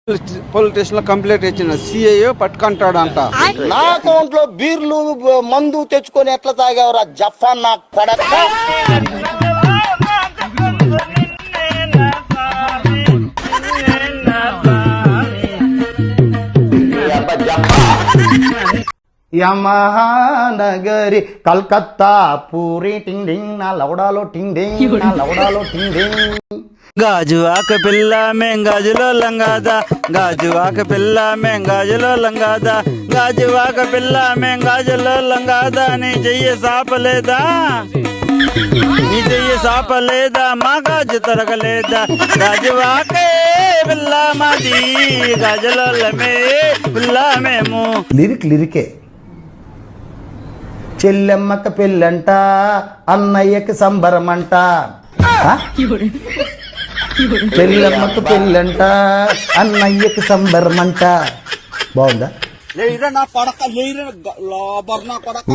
Police station లో complaint ఇచ్చిన CI పట్టుకుంటాడంట. నా అకౌంట్ లో బీర్లు మందు తెచ్చుకొని ఎట్లా తాగేవరా జఫాన్ నా కొడక. యమహానగరి కల్కత్తా పూరి టింగ్ డింగ్ నా లవడాలో టింగ్ డింగ్ నా లవడాలో టింగ్ డింగ్. గాజు ఆక పిల్ల మేం గాజులో లంగాదా, గాజు ఆక పిల్ల మేం గాజులో లంగాదా, గాజు ఆక పిల్ల మేం గాజులో లంగాదా. నీ చెయ్యి సాపలేదా, నీ చెయ్యి సాపలేదా, మా గాజు తొరగలేదా. గాజు ఆకే పిల్ల మాది, గాజులోలమే పిల్ల మేము. లిరికే చెల్లెమ్మక పెళ్ళంట, అన్నయ్యకి సంబరమంట. చెల్లెమ్మకు పెళ్ళంట, అన్నయ్యకి సంబరమంట. బాగుందా? లేరా నా కొడక, లేరా నా కొడక.